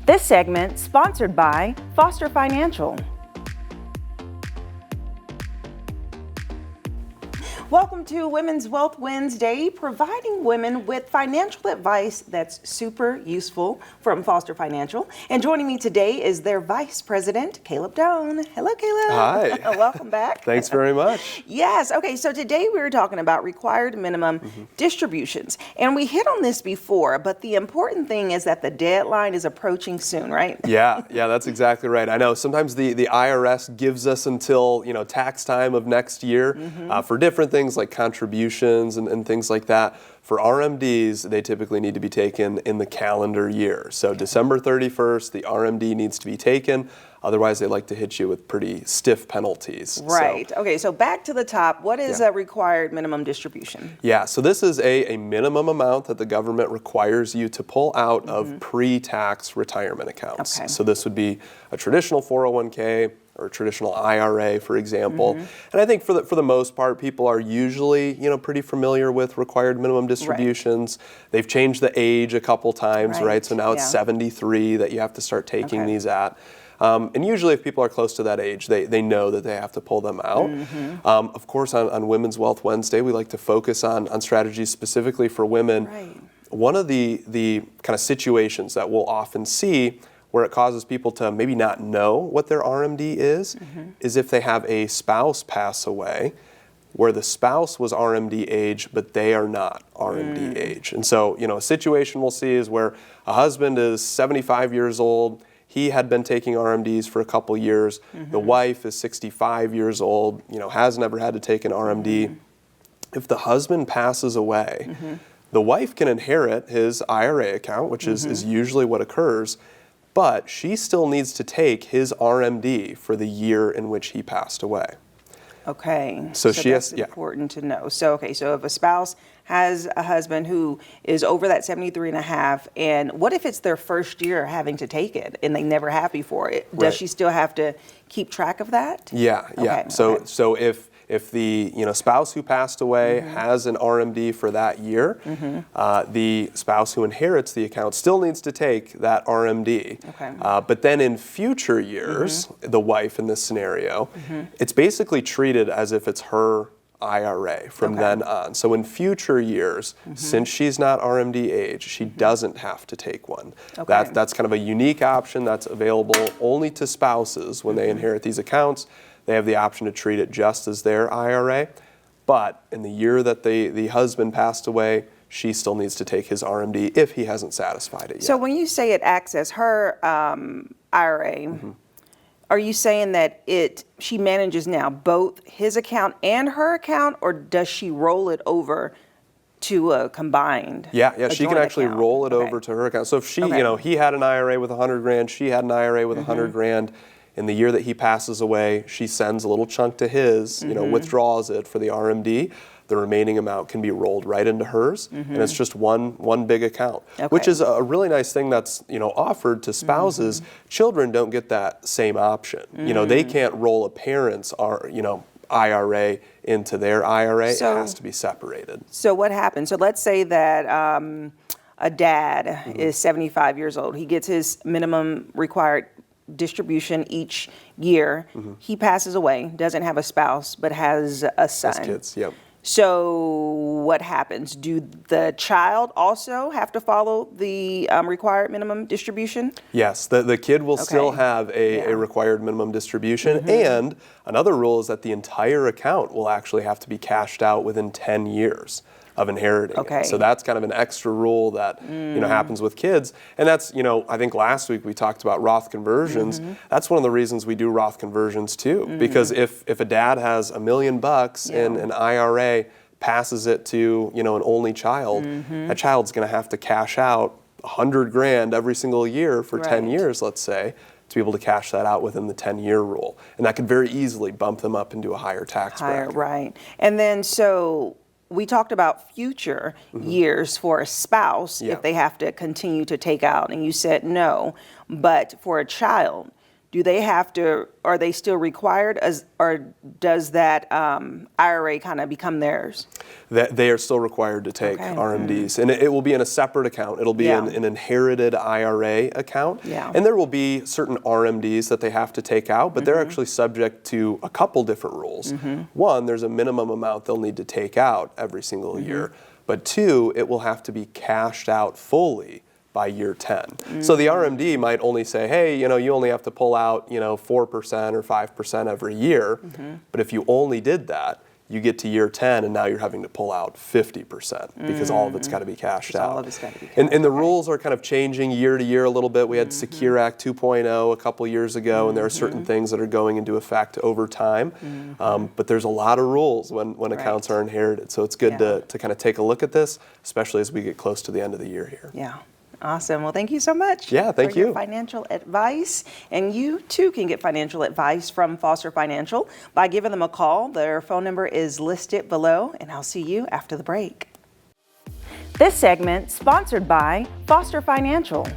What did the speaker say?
This segment sponsored by Foster Financial. Welcome to Women's Wealth Wednesday, providing women with financial advice that's super useful from Foster Financial. And joining me today is their Vice President, Caleb Doane. Hello, Caleb. Hi. Welcome back. Thanks very much. Yes. Okay. So today we were talking about required minimum distributions. And we hit on this before, but the important thing is that the deadline is approaching soon, right? Yeah, that's exactly right. I know sometimes the IRS gives us until, tax time of next year for different things like contributions and things like that. For RMDs, they typically need to be taken in the calendar year. So December 31st, the RMD needs to be taken. Otherwise, they like to hit you with pretty stiff penalties. Right. So, okay, so back to the top. What is a required minimum distribution? Yeah, so this is a minimum amount that the government requires you to pull out of pre-tax retirement accounts. Okay. So this would be a traditional 401k or a traditional IRA, for example. And I think for the most part, people are usually, pretty familiar with required minimum distributions. Right. They've changed the age a couple times, right? So now it's 73 that you have to start taking these at. And usually if people are close to that age, they know that they have to pull them out. Of course, on Women's Wealth Wednesday, we like to focus on strategies specifically for women. Right. One of the kind of situations that we'll often see where it causes people to maybe not know what their RMD is if they have a spouse pass away where the spouse was RMD age, but they are not RMD age. And so, a situation we'll see is where a husband is 75 years old, he had been taking RMDs for a couple years, the wife is 65 years old, has never had to take an RMD. If the husband passes away, the wife can inherit his IRA account, which is usually what occurs, but she still needs to take his RMD for the year in which he passed away. Okay, so she that's has, important to know. So if a spouse has a husband who is over that 73 and a half, and what if it's their first year having to take it and they never have before? Does she still have to keep track of that? Yeah. So if the spouse who passed away has an RMD for that year, the spouse who inherits the account still needs to take that RMD. Okay. But then in future years, the wife in this scenario, it's basically treated as if it's her IRA from then on. So in future years, since she's not RMD age, she doesn't have to take one. Okay. That's kind of a unique option that's available only to spouses when they inherit these accounts. They have the option to treat it just as their IRA, but in the year that the husband passed away, she still needs to take his RMD if he hasn't satisfied it yet. So when you say it acts as her IRA, are you saying that she manages now both his account and her account, or does she roll it over to a combined? Yeah, she can actually account? roll it over to her account. So if she, he had an IRA with 100 grand, she had an IRA with 100 grand. In the year that he passes away, she sends a little chunk to his, withdraws it for the RMD. The remaining amount can be rolled right into hers, and it's just one big account, which is a really nice thing that's offered to spouses. Children don't get that same option. They can't roll a parent's IRA into their IRA. It has to be separated. So what happens? So let's say that a dad is 75 years old. He gets his minimum required distribution each year. He passes away, doesn't have a spouse, but has a son. Has kids, yep. So what happens? Do the child also have to follow the required minimum distribution? Yes, the kid will still have a required minimum distribution. And another rule is that the entire account will actually have to be cashed out within 10 years of inheriting it. So that's kind of an extra rule that happens with kids. And that's, I think last week we talked about Roth conversions. That's one of the reasons we do Roth conversions too. Because if a dad has $1 million in an IRA, passes it to an only child, that child's going to have to cash out 100 grand every single year for 10 years, let's say, to be able to cash that out within the 10-year rule. And that could very easily bump them up into a higher tax bracket. Right. And then so we talked about future years for a spouse if they have to continue to take out, and you said no. But for a child, do they have to, are they still required, or does that IRA kind of become theirs? That they are still required to take Okay. RMDs, and it will be in a separate account. It'll be Yeah. an inherited IRA account, Yeah. and there will be certain RMDs that they have to take out, but Mm-hmm. they're actually subject to a couple different rules. One, there's a minimum amount they'll need to take out every single Mm-hmm. year, but two, it will have to be cashed out fully by year 10. So the RMD might only say, hey, you only have to pull out, 4% or 5% every year. But if you only did that, you get to year 10 and now you're having to pull out 50% because all of it's got to be cashed out. all of it's gotta be cashed, And the rules are kind of changing year to year a little bit. We had Secure Act 2.0 a couple years ago, and there are certain things that are going into effect over time. But there's a lot of rules when accounts are inherited. So it's good Yeah. to kind of take a look at this, especially as we get close to the end of the year here. Yeah. Awesome. Well, thank you so much. Yeah, thank for your you. financial advice. And you too can get financial advice from Foster Financial by giving them a call. Their phone number is listed below, and I'll see you after the break. This segment sponsored by Foster Financial.